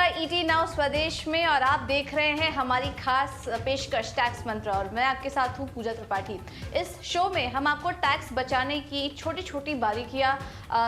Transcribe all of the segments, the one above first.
आपका ET now स्वदेश में और आप देख रहे हैं हमारी खास पेशकश टैक्स मंत्र और मैं आपके साथ हूं पूजा त्रिपाठी। इस शो में हम आपको टैक्स बचाने की छोटी छोटी बारीकियां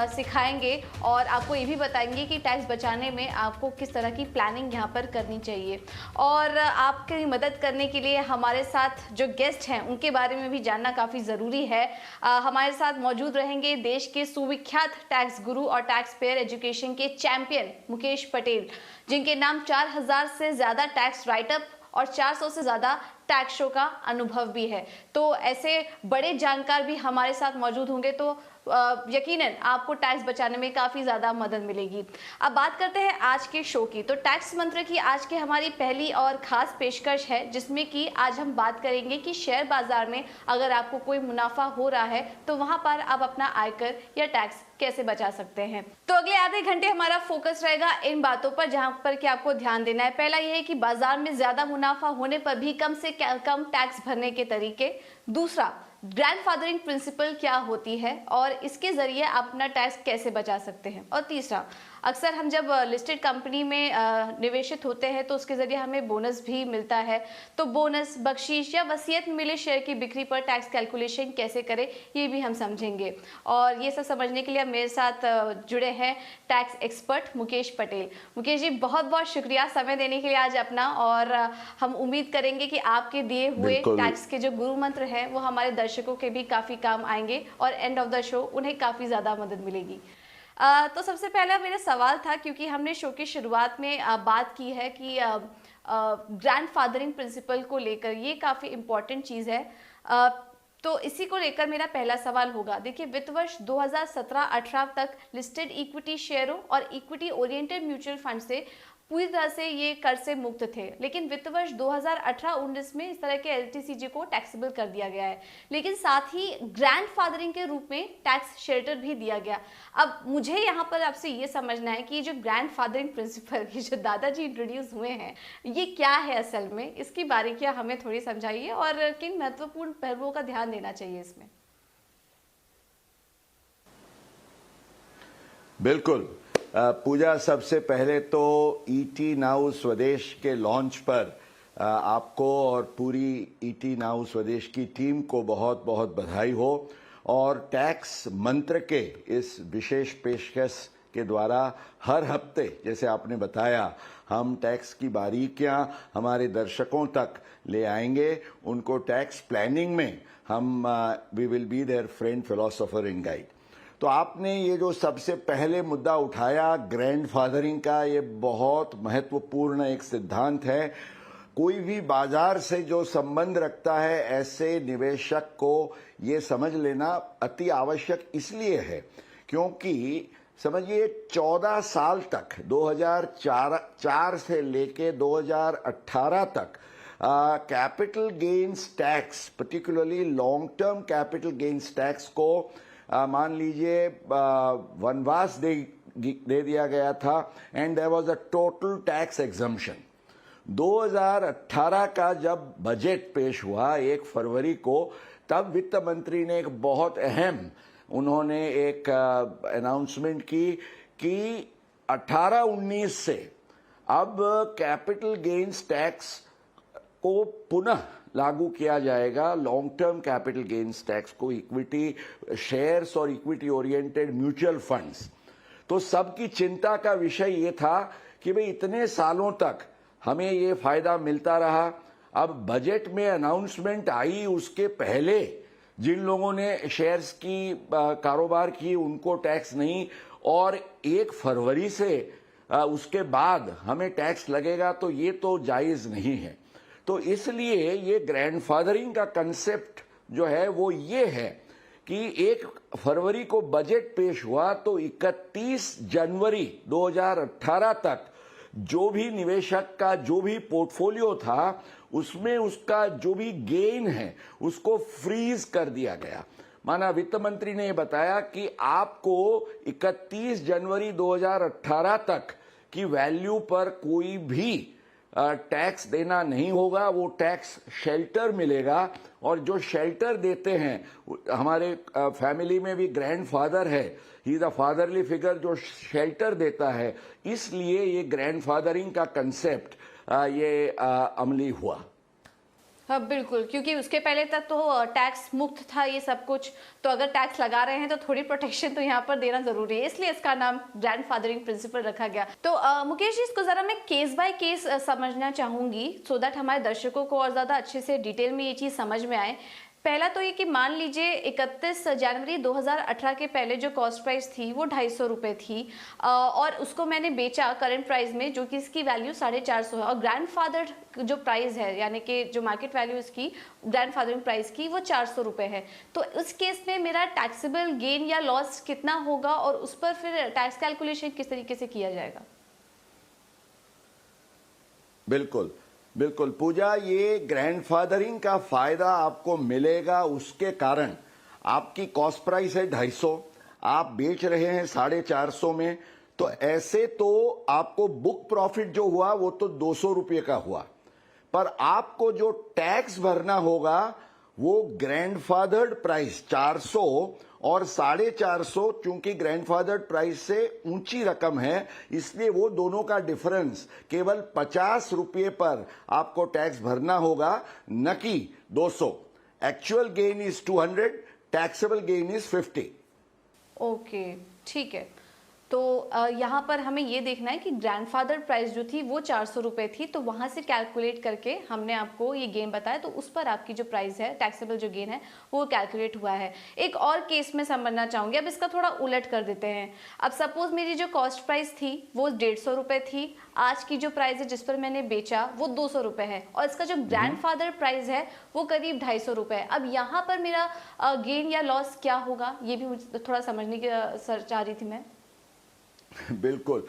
सिखाएंगे और आपको ये भी बताएंगे कि टैक्स बचाने में आपको किस तरह की प्लानिंग यहां पर करनी चाहिए। और आपकी मदद करने के लिए हमारे साथ जो गेस्ट हैं उनके बारे में भी जानना काफ़ी ज़रूरी है। हमारे साथ मौजूद रहेंगे देश के सुविख्यात टैक्स गुरु और टैक्स पेयर एजुकेशन के चैंपियन मुकेश पटेल, जिनके नाम 4000 से ज़्यादा टैक्स राइटअप और 400 से ज़्यादा टैक्स शो का अनुभव भी है। तो ऐसे बड़े जानकार भी हमारे साथ मौजूद होंगे तो यकीनन आपको टैक्स बचाने में काफ़ी ज़्यादा मदद मिलेगी। अब बात करते हैं आज के शो की। तो टैक्स मंत्र की आज की हमारी पहली और ख़ास पेशकश है, जिसमें कि आज हम बात करेंगे कि शेयर बाज़ार में अगर आपको कोई मुनाफा हो रहा है तो वहाँ पर आप अपना आयकर या टैक्स कैसे बचा सकते हैं। तो अगले आधे घंटे हमारा फोकस रहेगा इन बातों पर, जहाँ पर कि आपको ध्यान देना है। पहला यह है कि बाजार में ज़्यादा मुनाफा होने पर भी कम से कम टैक्स भरने के तरीके। दूसरा, ग्रैंडफादरिंग प्रिंसिपल क्या होती है और इसके जरिए आप अपना टैक्स कैसे बचा सकते हैं। और तीसरा, अक्सर हम जब लिस्टेड कंपनी में निवेशित होते हैं तो उसके जरिए हमें बोनस भी मिलता है। तो बोनस, बख्शीश या वसीयत में मिले शेयर की बिक्री पर टैक्स कैलकुलेशन कैसे करें, ये भी हम समझेंगे। और ये सब समझने के लिए मेरे साथ जुड़े हैं टैक्स एक्सपर्ट मुकेश पटेल। मुकेश जी, बहुत बहुत शुक्रिया समय देने के लिए आज अपना। और हम उम्मीद करेंगे कि आपके दिए हुए टैक्स के जो गुरु मंत्र हैं वो हमारे दर्शकों के भी काफ़ी काम आएंगे और एंड ऑफ द शो उन्हें काफ़ी ज़्यादा मदद मिलेगी। तो सबसे पहला मेरा सवाल था, क्योंकि हमने शो की शुरुआत में बात की है कि ग्रैंडफादरिंग प्रिंसिपल को लेकर ये काफ़ी इम्पॉर्टेंट चीज़ है। तो इसी को लेकर मेरा पहला सवाल होगा। देखिए, वित्त वर्ष 2017-18 तक लिस्टेड इक्विटी शेयरों और इक्विटी ओरिएंटेड म्यूचुअल फंड से पूरी तरह से ये कर से मुक्त थे, लेकिन वित्त वर्ष 2018-19 में इस तरह के एलटीसीजी को टैक्सेबल कर दिया गया है। लेकिन साथ ही ग्रैंडफादरिंग के रूप में टैक्स शेल्टर भी दिया गया। अब मुझे यहाँ पर आपसे ये समझना है कि जो ग्रैंडफादरिंग प्रिंसिपल की जो दादाजी इंट्रोड्यूस हुए हैं, ये क्या है असल में, इसकी बारीकियां हमें थोड़ी समझाइए और किन महत्वपूर्ण पहलुओं का ध्यान देना चाहिए इसमें। बिल्कुल पूजा, सबसे पहले तो ईटी नाउ स्वदेश के लॉन्च पर आपको और पूरी ईटी नाउ स्वदेश की टीम को बहुत बहुत बधाई हो। और टैक्स मंत्र के इस विशेष पेशकश के द्वारा हर हफ्ते, जैसे आपने बताया, हम टैक्स की बारीकियां हमारे दर्शकों तक ले आएंगे। उनको टैक्स प्लानिंग में हम we will be their friend, philosopher and guide. तो आपने ये जो सबसे पहले मुद्दा उठाया ग्रैंडफादरिंग का, ये बहुत महत्वपूर्ण एक सिद्धांत है। कोई भी बाजार से जो संबंध रखता है, ऐसे निवेशक को ये समझ लेना अति आवश्यक इसलिए है क्योंकि समझिए 14 साल तक 2004 से लेके 2018 तक capital gains tax, particularly long term capital gains tax को मान लीजिए वनवास दे दिया गया था and there was a total tax exemption. 2018 का जब बजट पेश हुआ 1 फरवरी को, तब वित्त मंत्री ने एक बहुत अहम उन्होंने एक अनाउंसमेंट की कि 18-19 से अब कैपिटल गेन्स टैक्स को पुनः लागू किया जाएगा। Long term capital gains tax को इक्विटी शेयर्स और इक्विटी ओरिएंटेड म्यूचुअल फंड्स। तो सबकी चिंता का विषय ये था कि भाई इतने सालों तक हमें ये फायदा मिलता रहा, अब बजट में अनाउंसमेंट आई, उसके पहले जिन लोगों ने शेयर्स की कारोबार की उनको टैक्स नहीं, और 1 फरवरी से उसके बाद हमें टैक्स लगेगा, तो ये तो जायज नहीं है। तो इसलिए ये ग्रैंडफादरिंग का कंसेप्ट जो है वो ये है कि 1 फरवरी को बजट पेश हुआ तो 31 जनवरी 2018 तक जो भी निवेशक का जो भी पोर्टफोलियो था उसमें उसका जो भी गेन है उसको फ्रीज कर दिया गया। माना वित्त मंत्री ने बताया कि आपको 31 जनवरी 2018 तक की वैल्यू पर कोई भी टैक्स देना नहीं होगा, वो टैक्स शेल्टर मिलेगा। और जो शेल्टर देते हैं, हमारे फैमिली में भी ग्रैंडफादर है, he is a fatherly figure जो शेल्टर देता है, इसलिए ये ग्रैंडफादरिंग का कंसेप्ट ये अमली हुआ। हाँ बिल्कुल, क्योंकि उसके पहले तक तो टैक्स मुक्त था ये सब कुछ, तो अगर टैक्स लगा रहे हैं तो थोड़ी प्रोटेक्शन तो यहाँ पर देना जरूरी है, इसलिए इसका नाम ग्रैंडफादरिंग प्रिंसिपल रखा गया। तो मुकेश जी, इसको जरा मैं केस बाय केस समझना चाहूंगी, सो दैट हमारे दर्शकों को और ज्यादा अच्छे से डिटेल में ये चीज समझ में आए। पहला तो ये कि मान लीजिए 31 जनवरी 2018 के पहले जो कॉस्ट प्राइस थी वो 250 रुपये थी, और उसको मैंने बेचा करंट प्राइस में, जो कि इसकी वैल्यू 450 है, और ग्रैंडफादर जो प्राइस है यानी कि जो मार्केट वैल्यू इसकी ग्रैंडफादरिंग प्राइस की वो 400 रुपये है। तो इस केस में मेरा टैक्सेबल गेन या लॉस कितना होगा, और उस पर फिर टैक्स कैलकुलेशन किस तरीके से किया जाएगा? बिल्कुल बिल्कुल पूजा, ये ग्रैंडफादरिंग का फायदा आपको मिलेगा उसके कारण आपकी कॉस्ट प्राइस है 250, आप बेच रहे हैं 450 में, तो ऐसे तो आपको बुक प्रॉफिट जो हुआ वो तो 200 रुपये का हुआ, पर आपको जो टैक्स भरना होगा वो ग्रैंडफादर्ड प्राइस 400 और 450, चूंकि ग्रैंडफादर्ड प्राइस से ऊंची रकम है इसलिए वो दोनों का डिफरेंस केवल 50 रुपये पर आपको टैक्स भरना होगा, न कि 200। Actual gain is 200, taxable gain is 50। Okay, ठीक है। तो यहाँ पर हमें ये देखना है कि ग्रैंडफादर प्राइस जो थी वो 400 रुपये थी, तो वहां से कैलकुलेट करके हमने आपको ये गेन बताया, तो उस पर आपकी जो प्राइस है, टैक्सेबल जो गेन है, वो कैलकुलेट हुआ है। एक और केस में समझना चाहूंगी, अब इसका थोड़ा उलट कर देते हैं। अब सपोज मेरी जो कॉस्ट प्राइस थी वो 150 रुपये थी, आज की जो प्राइस है जिस पर मैंने बेचा वो 200 रुपये है, और इसका जो ग्रैंडफादर प्राइस है वो करीब 250 रुपये है। अब यहाँ पर मेरा गेन या लॉस क्या होगा, ये भी मुझे थोड़ा समझने की चाह रही थी मैं। बिल्कुल,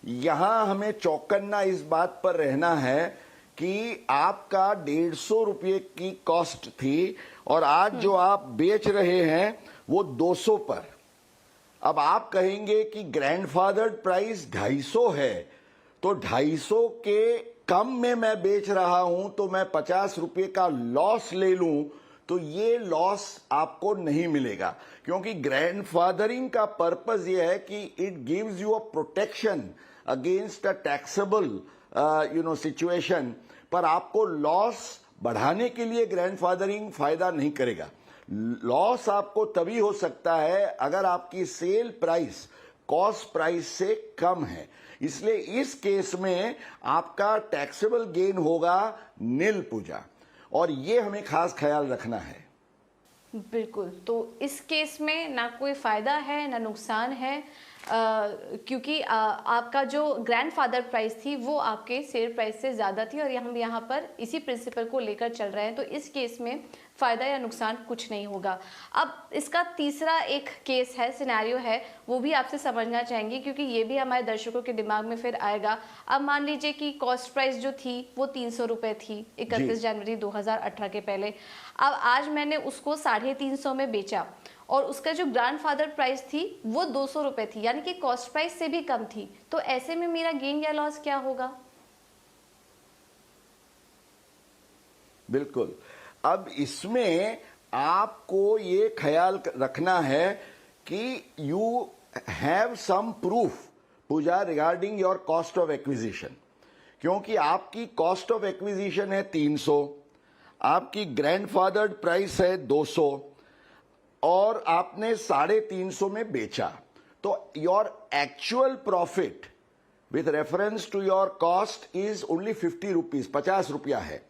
यहां हमें चौकन्ना इस बात पर रहना है कि आपका 150 रुपये की कॉस्ट थी और आज जो आप बेच रहे हैं वो 200 पर। अब आप कहेंगे कि ग्रैंडफादर प्राइस 250 है, तो 250 के कम में मैं बेच रहा हूं तो मैं 50 रुपये का लॉस ले लूं, तो ये लॉस आपको नहीं मिलेगा, क्योंकि ग्रैंडफादरिंग का पर्पस ये है कि it gives you a protection against a taxable situation, पर आपको लॉस बढ़ाने के लिए ग्रैंडफादरिंग फायदा नहीं करेगा। लॉस आपको तभी हो सकता है अगर आपकी सेल प्राइस कॉस्ट प्राइस से कम है, इसलिए इस केस में आपका टैक्सेबल गेन होगा नील पूजा, और ये हमें खास ख्याल रखना है। बिल्कुल, तो इस केस में ना कोई फायदा है ना नुकसान है, क्योंकि आपका जो ग्रैंडफादर प्राइस थी वो आपके सेल प्राइस से ज़्यादा थी, और हम यहाँ पर इसी प्रिंसिपल को लेकर चल रहे हैं, तो इस केस में फ़ायदा या नुकसान कुछ नहीं होगा। अब इसका तीसरा एक केस है, सिनेरियो है, वो भी आपसे समझना चाहेंगे, क्योंकि ये भी हमारे दर्शकों के दिमाग में फिर आएगा। अब मान लीजिए कि कॉस्ट प्राइस जो थी वो 300 रुपये थी 31 जनवरी 2018 के पहले। अब आज मैंने उसको 350 में बेचा, और उसका जो ग्रैंडफादर प्राइस थी वो 200 रुपये थी, यानी कि कॉस्ट प्राइस से भी कम थी, तो ऐसे में मेरा गेन या लॉस क्या होगा? बिल्कुल, अब इसमें आपको ये ख्याल रखना है कि यू हैव सम प्रूफ पूजा regarding your cost of acquisition, क्योंकि आपकी कॉस्ट ऑफ एक्विजिशन है 300, आपकी ग्रैंडफादर प्राइस है 200 और आपने 350 में बेचा, तो your actual profit with reference to your cost is only 50 rupees, 50 रुपया है।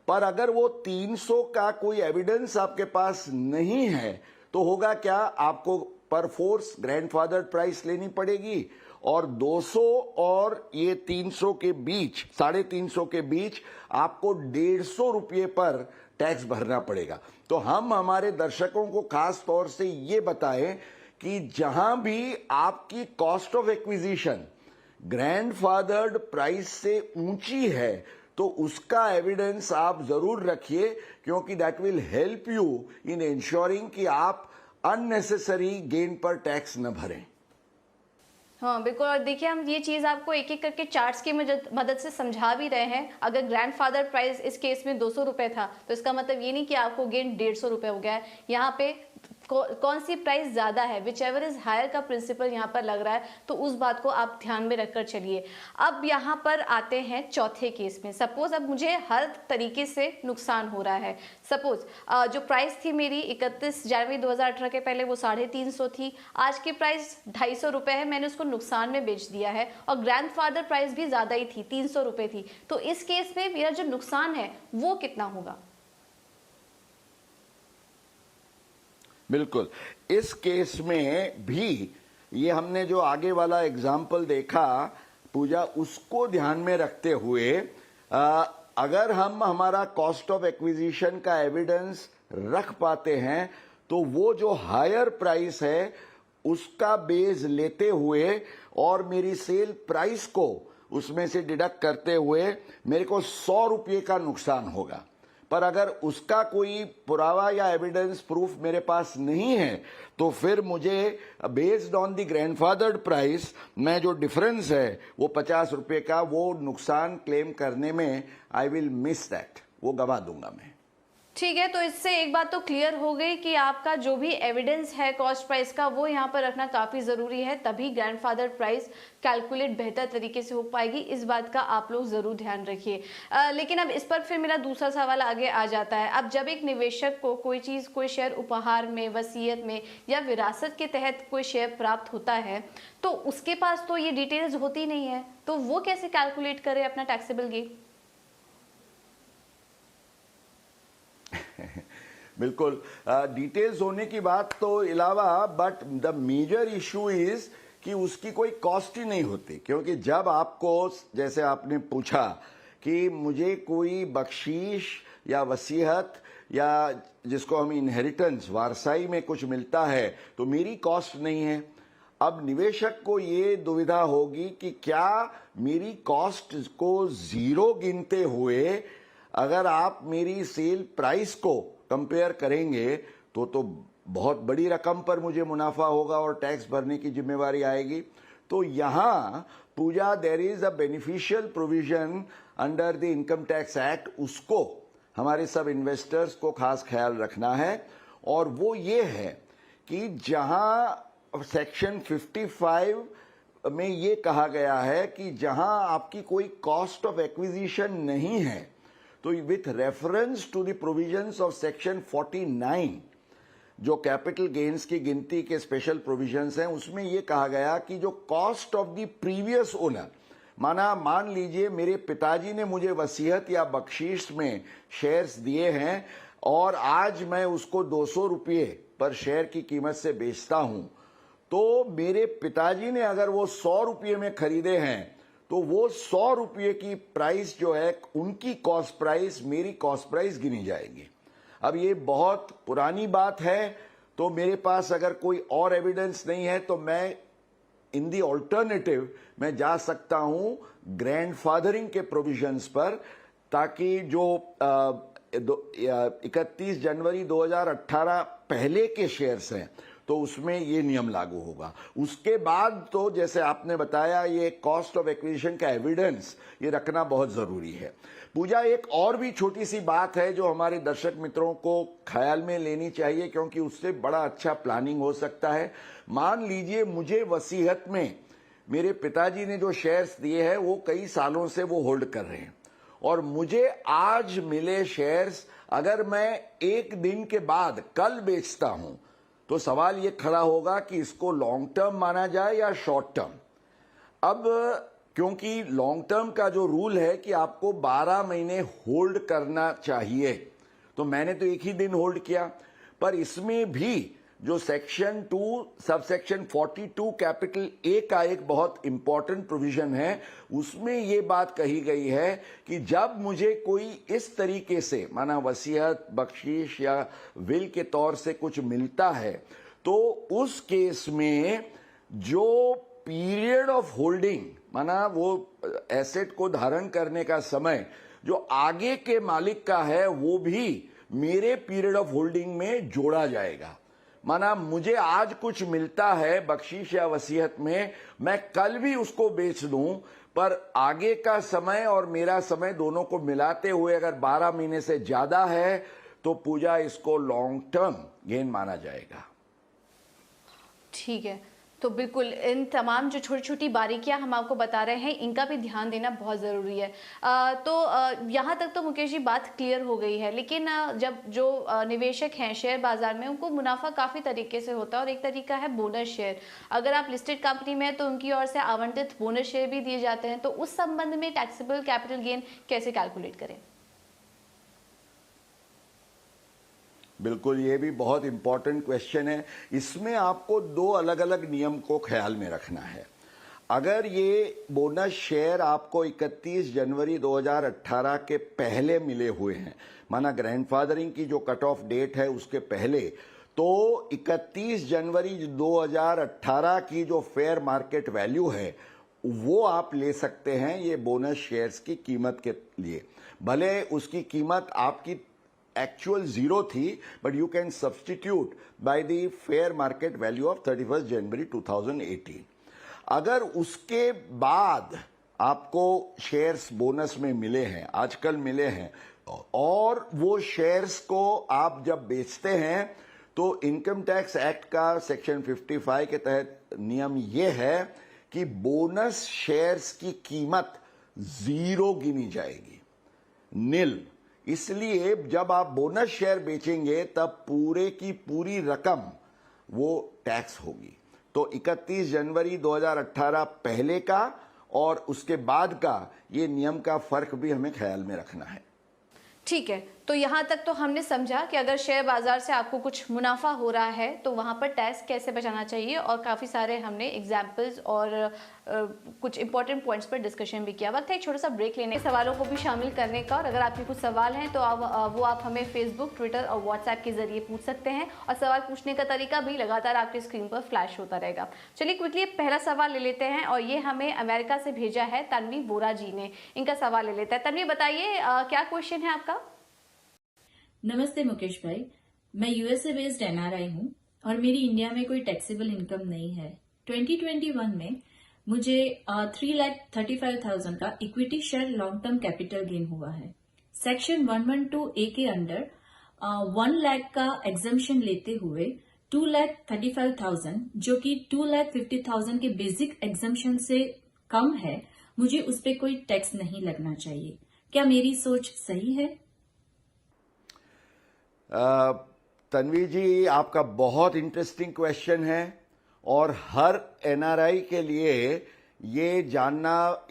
पर अगर वो 300 का कोई एविडेंस आपके पास नहीं है तो होगा क्या, आपको पर फोर्स ग्रैंडफादर प्राइस लेनी पड़ेगी, और 200 और ये 300 के बीच, 350 के बीच आपको 150 रुपये पर टैक्स भरना पड़ेगा। तो हम हमारे दर्शकों को खास तौर से ये बताएं कि जहां भी आपकी कॉस्ट ऑफ एक्विजिशन ग्रैंडफादर्ड प्राइस से ऊंची है तो उसका एविडेंस आप जरूर रखिए, क्योंकि that will help you in ensuring कि आप अननेसेसरी गेन पर टैक्स न भरें। हाँ बिल्कुल। और देखिए हम ये चीज़ आपको एक एक करके चार्ट्स की मदद से समझा भी रहे हैं। अगर ग्रैंडफादर प्राइस इस केस में 200 रुपये था तो इसका मतलब ये नहीं कि आपको गेन 150 रुपये हो गया है। यहाँ पे कौन सी प्राइस ज़्यादा है, विच एवर इज हायर का प्रिंसिपल यहाँ पर लग रहा है, तो उस बात को आप ध्यान में रखकर चलिए। अब यहाँ पर आते हैं चौथे केस में। सपोज अब मुझे हर तरीके से नुकसान हो रहा है। सपोज जो प्राइस थी मेरी 31 जनवरी 2018 के पहले वो 350 थी, आज की प्राइस 250 रुपये है, मैंने उसको नुकसान में बेच दिया है। और ग्रैंडफादर प्राइस भी ज़्यादा ही थी, 300 रुपये थी। तो इस केस में मेरा जो नुकसान है वो कितना होगा? बिल्कुल, इस केस में भी ये हमने जो आगे वाला एग्जाम्पल देखा पूजा, उसको ध्यान में रखते हुए अगर हम हमारा कॉस्ट ऑफ एक्विजिशन का एविडेंस रख पाते हैं तो वो जो हायर प्राइस है उसका बेस लेते हुए और मेरी सेल प्राइस को उसमें से डिडक्ट करते हुए मेरे को 100 रुपये का नुकसान होगा। पर अगर उसका कोई पुरावा या एविडेंस प्रूफ मेरे पास नहीं है तो फिर मुझे बेस्ड ऑन द ग्रैंडफादर्ड प्राइस मैं जो डिफरेंस है वो 50 रुपये का वो नुकसान क्लेम करने में आई विल मिस दैट, वो गवा दूंगा मैं। ठीक है, तो इससे एक बात तो क्लियर हो गई कि आपका जो भी एविडेंस है कॉस्ट प्राइस का वो यहाँ पर रखना काफ़ी ज़रूरी है, तभी ग्रैंडफादर प्राइस कैलकुलेट बेहतर तरीके से हो पाएगी। इस बात का आप लोग ज़रूर ध्यान रखिए। लेकिन अब इस पर फिर मेरा दूसरा सवाल आगे आ जाता है। अब जब एक निवेशक को कोई चीज़, कोई शेयर उपहार में, वसीयत में या विरासत के तहत कोई शेयर प्राप्त होता है तो उसके पास तो ये डिटेल्स होती नहीं है, तो वो कैसे कैलकुलेट करे अपना टैक्सेबल गेन? बिल्कुल, डिटेल्स होने की बात तो अलावा, but the major issue is कि उसकी कोई कॉस्ट ही नहीं होती। क्योंकि जब आपको, जैसे आपने पूछा कि मुझे कोई बख्शीश या वसीयत या जिसको हम इनहेरिटेंस, वारसाई में कुछ मिलता है तो मेरी कॉस्ट नहीं है। अब निवेशक को ये दुविधा होगी कि क्या मेरी कॉस्ट को जीरो गिनते हुए अगर आप मेरी सेल प्राइस को कंपेयर करेंगे तो बहुत बड़ी रकम पर मुझे मुनाफा होगा और टैक्स भरने की जिम्मेवारी आएगी। तो यहां Puja, there is a beneficial provision under the income tax act, उसको हमारे सब इन्वेस्टर्स को खास ख्याल रखना है। और वो ये है कि जहां सेक्शन 55 में ये कहा गया है कि जहां आपकी कोई कॉस्ट ऑफ एक्विजिशन नहीं है, तो with reference to the provisions of section 49 जो कैपिटल गेन्स की गिनती के स्पेशल प्रोविजंस हैं, उसमें यह कहा गया कि जो cost of the previous owner, मान लीजिए मेरे पिताजी ने मुझे वसीयत या बख्शीश में शेयर्स दिए हैं और आज मैं उसको 200 रुपये पर शेयर की कीमत से बेचता हूं, तो मेरे पिताजी ने अगर वो 100 रुपये में खरीदे हैं तो वो 100 रुपये की प्राइस जो है उनकी कॉस्ट प्राइस मेरी कॉस्ट प्राइस गिनी जाएगी। अब ये बहुत पुरानी बात है, तो मेरे पास अगर कोई और एविडेंस नहीं है तो मैं इन दी ऑल्टरनेटिव मैं जा सकता हूं ग्रैंडफादरिंग के प्रोविजंस पर, ताकि जो 31 जनवरी 2018 पहले के शेयर्स हैं तो उसमें ये नियम लागू होगा। उसके बाद तो जैसे आपने बताया ये कॉस्ट ऑफ एक्विजिशन का एविडेंस ये रखना बहुत जरूरी है। पूजा, एक और भी छोटी सी बात है जो हमारे दर्शक मित्रों को ख्याल में लेनी चाहिए, क्योंकि उससे बड़ा अच्छा प्लानिंग हो सकता है। मान लीजिए मुझे वसीयत में मेरे पिताजी ने जो शेयर्स दिए हैं वो कई सालों से वो होल्ड कर रहे हैं, और मुझे आज मिले शेयर्स अगर मैं एक दिन के बाद कल बेचता हूं तो सवाल ये खड़ा होगा कि इसको लॉन्ग टर्म माना जाए या शॉर्ट टर्म। अब क्योंकि लॉन्ग टर्म का जो रूल है कि आपको 12 महीने होल्ड करना चाहिए, तो मैंने तो एक ही दिन होल्ड किया। पर इसमें भी जो सेक्शन 2 सबसेक्शन 42 कैपिटल ए का एक बहुत इंपॉर्टेंट प्रोविजन है, उसमें ये बात कही गई है कि जब मुझे कोई इस तरीके से माना वसीयत, बख्शीश या विल के तौर से कुछ मिलता है, तो उस केस में जो पीरियड ऑफ होल्डिंग माना वो एसेट को धारण करने का समय जो आगे के मालिक का है वो भी मेरे पीरियड ऑफ होल्डिंग में जोड़ा जाएगा। माना मुझे आज कुछ मिलता है बख्शीश या वसीयत में, मैं कल भी उसको बेच दूं, पर आगे का समय और मेरा समय दोनों को मिलाते हुए अगर 12 महीने से ज्यादा है तो पूजा इसको लॉन्ग टर्म गेन माना जाएगा। ठीक है, तो बिल्कुल इन तमाम जो छोटी छोटी बारीकियां हम आपको बता रहे हैं, इनका भी ध्यान देना बहुत ज़रूरी है। यहाँ तक तो मुकेश जी बात क्लियर हो गई है, लेकिन जब जो निवेशक हैं शेयर बाजार में, उनको मुनाफा काफ़ी तरीके से होता है और एक तरीका है बोनस शेयर। अगर आप लिस्टेड कंपनी में हैं तो उनकी ओर से आवंटित बोनस शेयर भी दिए जाते हैं, तो उस संबंध में टैक्सेबल कैपिटल गेन कैसे कैलकुलेट करें? बिल्कुल, ये भी बहुत इंपॉर्टेंट क्वेश्चन है। इसमें आपको दो अलग अलग नियम को ख्याल में रखना है। अगर ये बोनस शेयर आपको 31 जनवरी 2018 के पहले मिले हुए हैं, माना ग्रैंडफादरिंग की जो कट ऑफ डेट है उसके पहले, तो 31 जनवरी 2018 की जो फेयर मार्केट वैल्यू है वो आप ले सकते हैं ये बोनस शेयर्स की कीमत के लिए। भले उसकी कीमत आपकी एक्चुअल जीरो थी, but you can substitute by the fair market value of 31 जनवरी 2018। अगर उसके बाद आपको शेयर्स बोनस में मिले हैं, आजकल मिले हैं, और वो शेयर्स को आप जब बेचते हैं तो इनकम टैक्स एक्ट का सेक्शन 55 के तहत नियम ये है कि बोनस शेयर्स की कीमत जीरो गिनी जाएगी, निल। इसलिए जब आप बोनस शेयर बेचेंगे तब पूरे की पूरी रकम वो टैक्स होगी। तो 31 जनवरी 2018 पहले का और उसके बाद का ये नियम का फर्क भी हमें ख्याल में रखना है। ठीक है, तो यहाँ तक तो हमने समझा कि अगर शेयर बाजार से आपको कुछ मुनाफा हो रहा है तो वहाँ पर टैक्स कैसे बचाना चाहिए, और काफ़ी सारे हमने एग्जाम्पल्स और कुछ इंपॉर्टेंट पॉइंट्स पर डिस्कशन भी किया। वक्त है एक छोटा सा ब्रेक लेने, सवालों को भी शामिल करने का, और अगर आपके कुछ सवाल हैं तो वो आप हमें फेसबुक, ट्विटर और व्हाट्सएप के जरिए पूछ सकते हैं, और सवाल पूछने का तरीका भी लगातार आपकी स्क्रीन पर फ्लैश होता रहेगा। चलिए क्विकली पहला सवाल ले लेते हैं, और ये हमें अमेरिका से भेजा है तन्वी बोरा जी ने। इनका सवाल ले लेते हैं। तन्वी बताइए क्या क्वेश्चन है आपका? नमस्ते मुकेश भाई, मैं यूएसए बेस्ड एनआरआई हूँ और मेरी इंडिया में कोई टैक्सेबल इनकम नहीं है। 2021 में मुझे 3,35,000 का equity share long term capital gain हुआ है। सेक्शन 112A के अंडर 1 लाख का एग्जम्पशन लेते हुए 2,35,000 जो कि 2,50,000 के बेसिक एग्जम्पशन से कम है, मुझे उस पर कोई टैक्स नहीं लगना चाहिए। क्या मेरी सोच सही है? तन्वी जी, आपका बहुत इंटरेस्टिंग क्वेश्चन है और हर एनआरआई के लिए ये जानना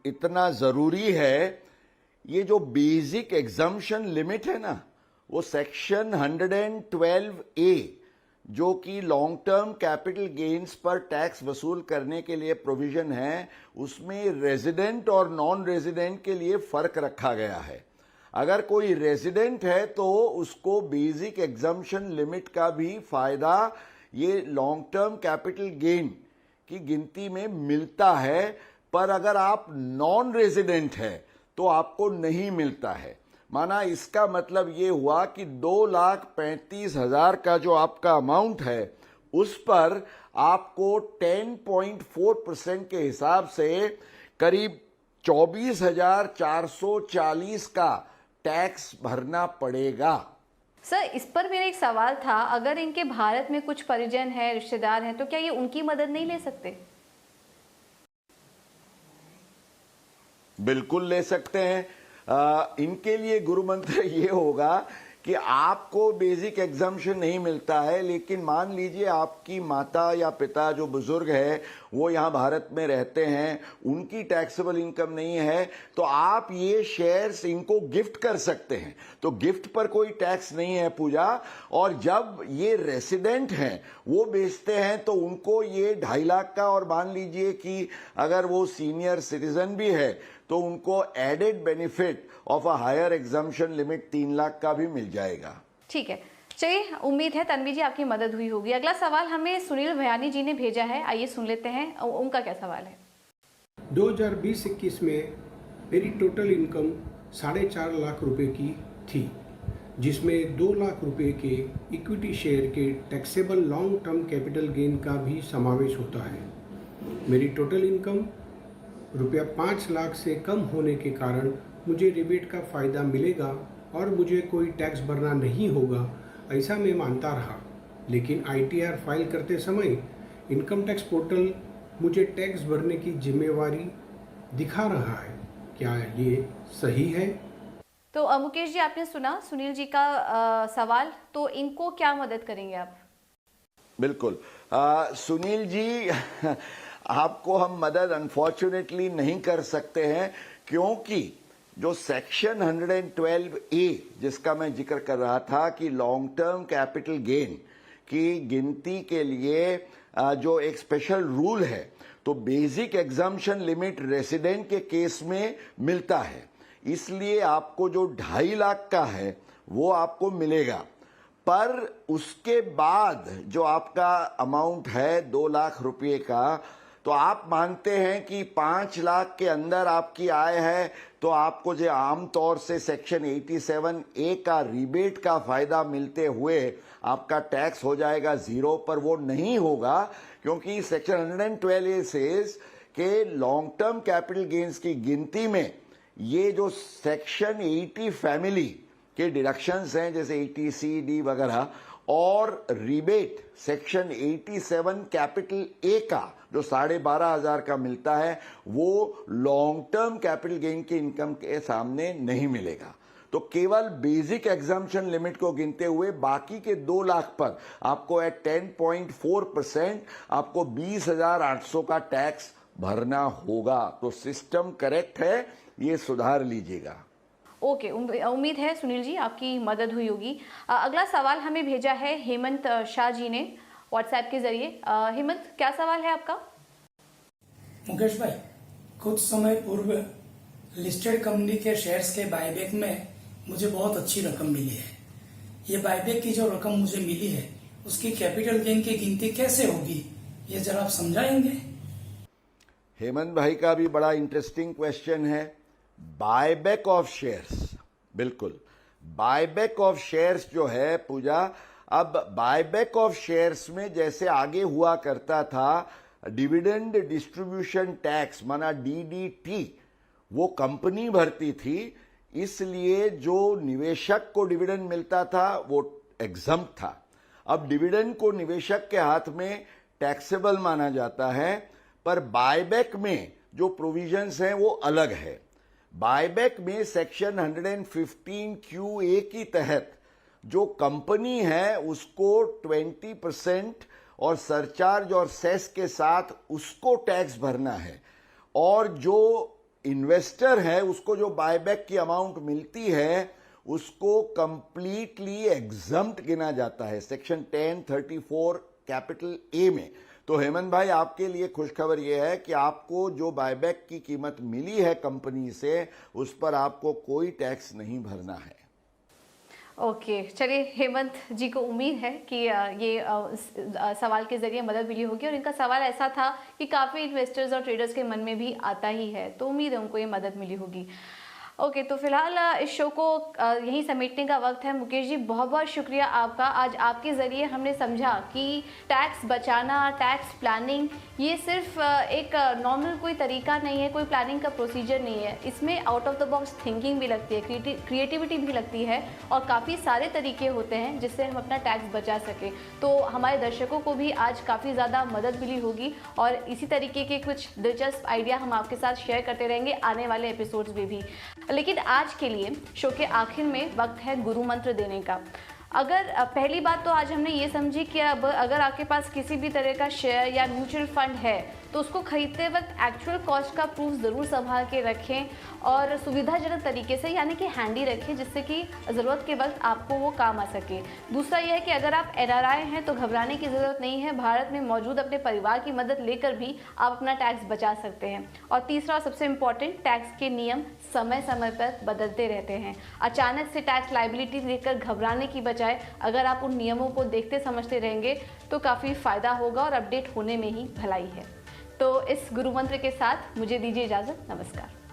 इतना जरूरी है। ये जो बेसिक एग्जम्पशन लिमिट है ना, वो सेक्शन 112A जो कि लॉन्ग टर्म कैपिटल गेन्स पर टैक्स वसूल करने के लिए प्रोविजन है, उसमें रेजिडेंट और नॉन रेजिडेंट के लिए फर्क रखा गया है। अगर कोई रेजिडेंट है तो उसको बेसिक एग्जम्पशन लिमिट का भी फायदा ये लॉन्ग टर्म कैपिटल गेन की गिनती में मिलता है, पर अगर आप नॉन रेजिडेंट है तो आपको नहीं मिलता है। माना इसका मतलब ये हुआ कि 2,35,000 का जो आपका अमाउंट है उस पर आपको 10.4% के हिसाब से करीब 24,440 का टैक्स भरना पड़ेगा। सर, इस पर मेरा एक सवाल था, अगर इनके भारत में कुछ परिजन हैं, रिश्तेदार हैं, तो क्या ये उनकी मदद नहीं ले सकते? बिल्कुल ले सकते हैं। इनके लिए गुरु मंत्र ये होगा कि आपको बेसिक एग्जम्पशन नहीं मिलता है, लेकिन मान लीजिए आपकी माता या पिता जो बुजुर्ग है वो यहाँ भारत में रहते हैं, उनकी टैक्सेबल इनकम नहीं है, तो आप ये शेयर्स इनको गिफ्ट कर सकते हैं। तो गिफ्ट पर कोई टैक्स नहीं है पूजा। और जब ये रेसिडेंट हैं वो बेचते हैं तो उनको ये 2.5 लाख का, और मान लीजिए कि अगर वो सीनियर सिटीजन भी है तो उनको added benefit of a higher exemption limit 3 lakh का भी मिल जाएगा। ठीक है, चलिए उम्मीद है तन्वी जी आपकी मदद हुई होगी। अगला सवाल हमें सुनील भयानी जी ने भेजा है, आइए सुन लेते हैं उनका क्या सवाल है। 2020-21 में मेरी टोटल इनकम 4.5 लाख रुपए की थी। जिसमें 2 लाख रुपए के इक्विटी शेयर के taxable long term capital gain का भी समावेश होता है। मेरी टोटल इनकम रुपया 5 लाख से कम होने के कारण मुझे रिबेट का फ़ायदा मिलेगा और मुझे कोई टैक्स भरना नहीं होगा, ऐसा मैं मानता रहा। लेकिन ITR फाइल करते समय इनकम टैक्स पोर्टल मुझे टैक्स भरने की जिम्मेवारी दिखा रहा है। क्या ये सही है? तो मुकेश जी, आपने सुना सुनील जी का सवाल, तो इनको क्या मदद करेंगे आप? बिल्कुल। सुनील जी, आपको हम मदद अनफॉर्चुनेटली नहीं कर सकते हैं, क्योंकि जो सेक्शन 112A जिसका मैं जिक्र कर रहा था कि लॉन्ग टर्म कैपिटल गेन की गिनती के लिए जो एक स्पेशल रूल है, तो बेसिक एग्जम्पशन लिमिट रेसिडेंट के केस में मिलता है, इसलिए आपको जो 2.5 लाख का है वो आपको मिलेगा। पर उसके बाद जो आपका अमाउंट है 2 लाख रुपए का, तो आप मानते हैं कि 5 लाख के अंदर आपकी आय है, तो आपको जो आमतौर से सेक्शन 87A का रिबेट का फायदा मिलते हुए आपका टैक्स हो जाएगा 0, पर वो नहीं होगा, क्योंकि सेक्शन 112A सेज के लॉन्ग टर्म कैपिटल गेन्स की गिनती में ये जो सेक्शन 80 फैमिली के डिडक्शंस हैं, जैसे 80C, D वगैरह, और रिबेट सेक्शन 87 कैपिटल A का जो 12,500 का मिलता है, वो लॉन्ग टर्म कैपिटल गेन के इनकम के सामने नहीं मिलेगा। तो केवल बेसिक एग्जम्पशन लिमिट को गिनते हुए बाकी के 2 लाख पर आपको एट 10.4% आपको 20,800 का टैक्स भरना होगा। तो सिस्टम करेक्ट है, ये सुधार लीजिएगा। ओके, उम्मीद है सुनील जी आपकी मदद हुई होगी। अगला सवाल हमें भेजा है हेमंत शाह जी ने व्हाट्सएप के जरिए। हेमंत, क्या सवाल है आपका? मुकेश भाई, कुछ समय पूर्व लिस्टेड कंपनी के शेयर्स के बायबैक में मुझे बहुत अच्छी रकम मिली है। ये बायबैक की जो रकम मुझे मिली है उसकी कैपिटल गेन की गिनती कैसे होगी, ये जरा आप समझाएंगे? हेमंत भाई का भी बड़ा इंटरेस्टिंग क्वेश्चन है। बायबैक ऑफ शेयर्स, बिल्कुल, बायबैक ऑफ शेयर्स जो है पूजा, अब बायबैक ऑफ शेयर्स में जैसे आगे हुआ करता था डिविडेंड डिस्ट्रीब्यूशन टैक्स माना DDT, वो कंपनी भरती थी, इसलिए जो निवेशक को डिविडेंड मिलता था वो एग्जम्प्ट था। अब डिविडेंड को निवेशक के हाथ में टैक्सेबल माना जाता है, पर बायबैक में जो प्रोविजंस हैं वो अलग है। बायबैक में सेक्शन 115QA की तहत जो कंपनी है उसको 20% और सरचार्ज और सेस के साथ उसको टैक्स भरना है, और जो इन्वेस्टर है उसको जो बायबैक की अमाउंट मिलती है उसको कंप्लीटली एग्जम्प्ट गिना जाता है सेक्शन 1034 कैपिटल A में। तो हेमंत भाई, आपके लिए खुशखबर यह है कि आपको जो बायबैक की कीमत मिली है कंपनी से, उस पर आपको कोई टैक्स नहीं भरना है। ओके, चलिए, हेमंत जी को उम्मीद है कि ये सवाल के जरिए मदद मिली होगी, और इनका सवाल ऐसा था कि काफ़ी इन्वेस्टर्स और ट्रेडर्स के मन में भी आता ही है, तो उम्मीद है उनको ये मदद मिली होगी। ओके, तो फिलहाल इस शो को यहीं समेटने का वक्त है। मुकेश जी, बहुत बहुत शुक्रिया आपका। आज आपके ज़रिए हमने समझा कि टैक्स बचाना, टैक्स प्लानिंग, ये सिर्फ एक नॉर्मल कोई तरीका नहीं है, कोई प्लानिंग का प्रोसीजर नहीं है। इसमें out of the box thinking भी लगती है, क्रिएटिविटी भी लगती है, और काफ़ी सारे तरीके होते हैं जिससे हम अपना टैक्स बचा सकें। तो हमारे दर्शकों को भी आज काफ़ी ज़्यादा मदद मिली होगी, और इसी तरीके के कुछ दिलचस्प आइडिया हम आपके साथ शेयर करते रहेंगे आने वाले एपिसोड्स में भी। लेकिन आज के लिए शो के आखिर में वक्त है गुरु मंत्र देने का। अगर पहली बात तो आज हमने ये समझी कि अब अगर आपके पास किसी भी तरह का शेयर या म्यूचुअल फंड है तो उसको खरीदते वक्त एक्चुअल कॉस्ट का प्रूफ ज़रूर संभाल के रखें, और सुविधाजनक तरीके से, यानी कि हैंडी रखें, जिससे कि ज़रूरत के वक्त आपको वो काम आ सके। दूसरा यह है कि अगर आप NRI हैं तो घबराने की ज़रूरत नहीं है, भारत में मौजूद अपने परिवार की मदद लेकर भी आप अपना टैक्स बचा सकते हैं। और तीसरा और सबसे इम्पॉर्टेंट, टैक्स के नियम समय समय पर बदलते रहते हैं। अचानक से टैक्स लायबिलिटी देखकर घबराने की बजाय अगर आप उन नियमों को देखते समझते रहेंगे तो काफ़ी फ़ायदा होगा, और अपडेट होने में ही भलाई है। तो इस गुरु मंत्र के साथ मुझे दीजिए इजाज़त। नमस्कार।